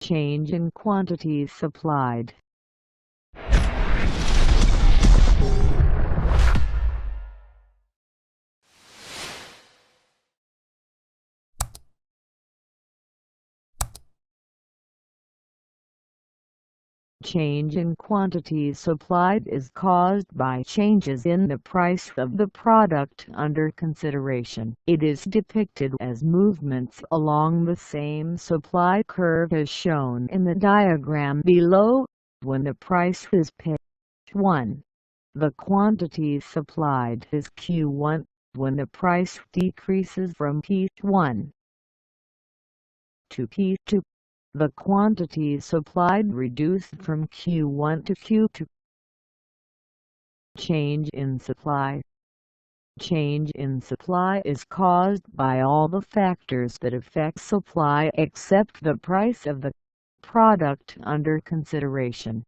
Change in quantities supplied. Change in quantities supplied is caused by changes in the price of the product under consideration. It is depicted as movements along the same supply curve as shown in the diagram below. When the price is paid, 1. The quantity supplied is Q1. When the price decreases from P1 to P2, the quantity supplied reduced from Q1 to Q2. Change in supply. Change in supply is caused by all the factors that affect supply except the price of the product under consideration.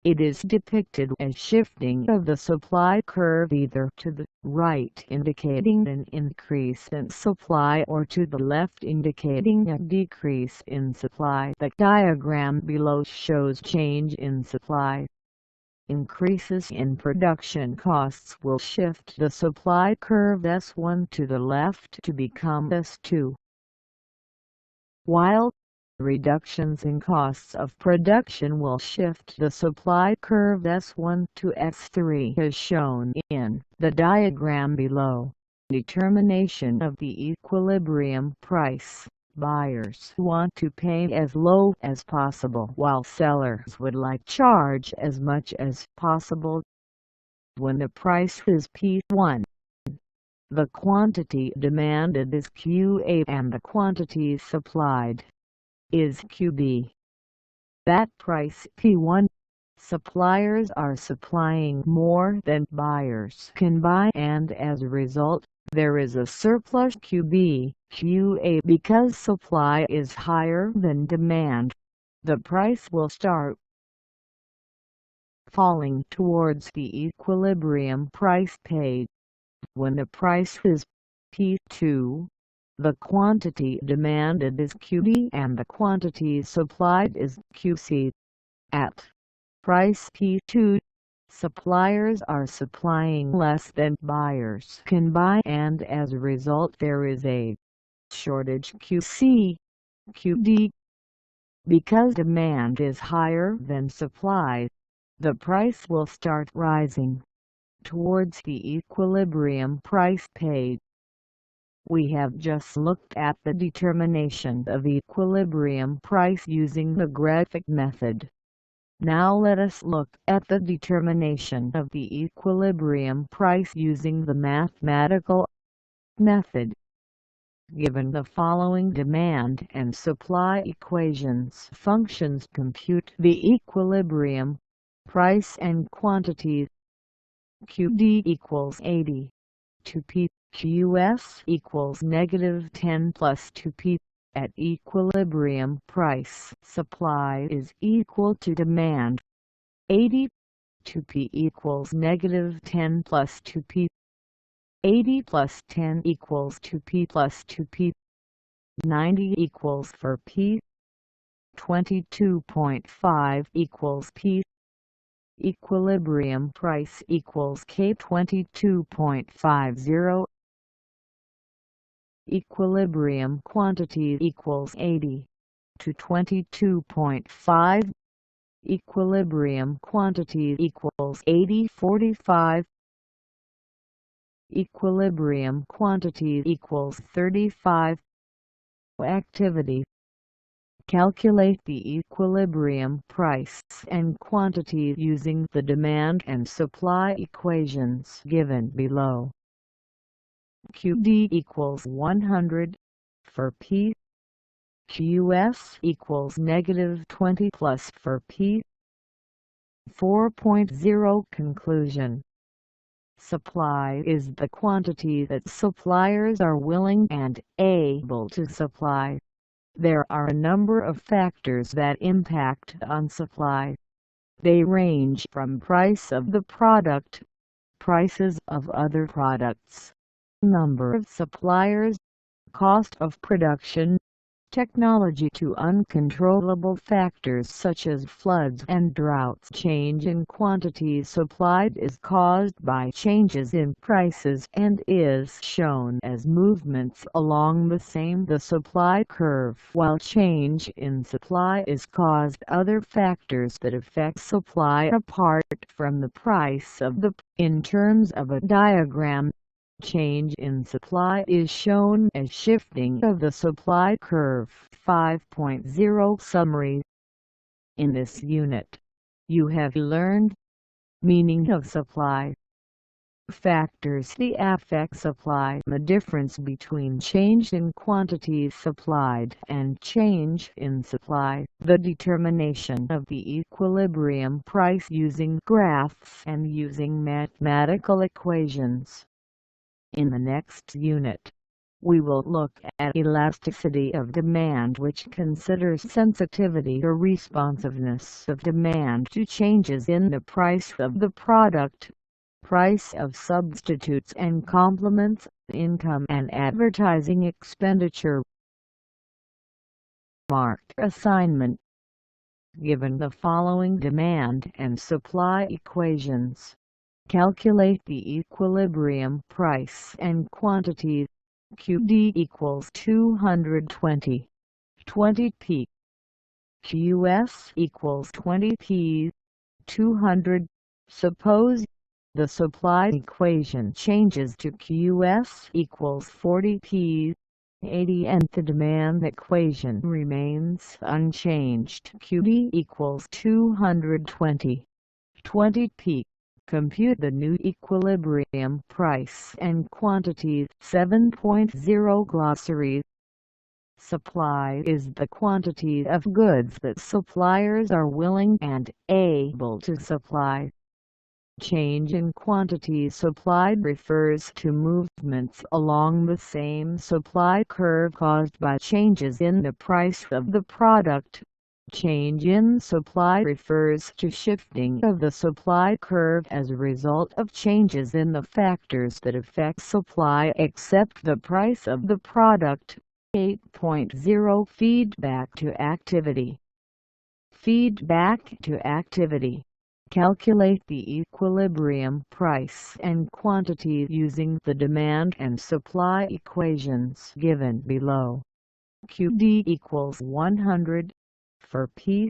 It is depicted as shifting of the supply curve either to the right indicating an increase in supply or to the left indicating a decrease in supply. The diagram below shows change in supply. Increases in production costs will shift the supply curve S1 to the left to become S2, while reductions in costs of production will shift the supply curve S1 to S3 as shown in the diagram below. Determination of the equilibrium price. Buyers want to pay as low as possible while sellers would like to charge as much as possible. When the price is P1, the quantity demanded is QA and the quantity supplied is QB. That price P1, suppliers are supplying more than buyers can buy, and as a result, there is a surplus QB, QA. Because supply is higher than demand, the price will start falling towards the equilibrium price paid. When the price is P2, the quantity demanded is QD and the quantity supplied is QC. At price P2, suppliers are supplying less than buyers can buy, and as a result there is a shortage QC, QD. Because demand is higher than supply, the price will start rising towards the equilibrium price paid. We have just looked at the determination of equilibrium price using the graphic method. Now let us look at the determination of the equilibrium price using the mathematical method. Given the following demand and supply equations, functions compute the equilibrium price and quantity. QD equals 80 to P. QS equals -10 plus 2P. At equilibrium price, supply is equal to demand. 80 2P equals -10 plus 2P. 80 plus 10 equals 2P plus 2P. 90 equals for P. 22.5 equals P. Equilibrium price equals K. 22.50. Equilibrium quantity equals 80 to 22.5. Equilibrium quantity equals 80/45. Equilibrium quantity equals 35. Activity. Calculate the equilibrium price and quantity using the demand and supply equations given below. QD equals 100 for P. QS equals -20 plus for P. 4.0 Conclusion. Supply is the quantity that suppliers are willing and able to supply. There are a number of factors that impact on supply. They range from price of the product, prices of other products, number of suppliers, cost of production, technology to uncontrollable factors such as floods and droughts. Change in quantities supplied is caused by changes in prices and is shown as movements along the supply curve, while change in supply is caused by other factors that affect supply apart from the price of the. In terms of a diagram, change in supply is shown as shifting of the supply curve. 5.0 Summary. In this unit, you have learned meaning of supply, factors that affect supply, the difference between change in quantities supplied and change in supply, the determination of the equilibrium price using graphs and using mathematical equations. In the next unit, we will look at elasticity of demand, which considers sensitivity or responsiveness of demand to changes in the price of the product, price of substitutes and complements, income and advertising expenditure. Marked assignment. Given the following demand and supply equations, calculate the equilibrium price and quantity. QD equals 220, 20p. QS equals 20p, 200. Suppose the supply equation changes to QS equals 40p, 80 and the demand equation remains unchanged. QD equals 220, 20p. Compute the new equilibrium price and quantity. 7.0 Glossary. Supply is the quantity of goods that suppliers are willing and able to supply. Change in quantity supplied refers to movements along the same supply curve caused by changes in the price of the product. Change in supply refers to shifting of the supply curve as a result of changes in the factors that affect supply except the price of the product. 8.0 Feedback to activity. Feedback to activity. Calculate the equilibrium price and quantity using the demand and supply equations given below. QD equals 100 for P.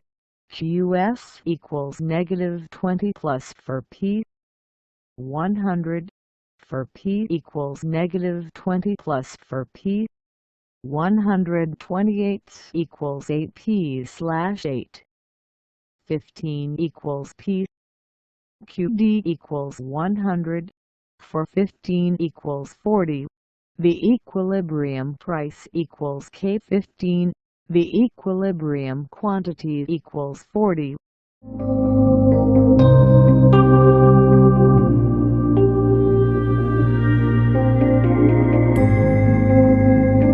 QS equals -20 plus for P. 100 for P equals -20 plus for P. 128 equals 8p/8. 15 equals P. QD equals 100 for 15 equals 40. The equilibrium price equals K15. The equilibrium quantity equals 40.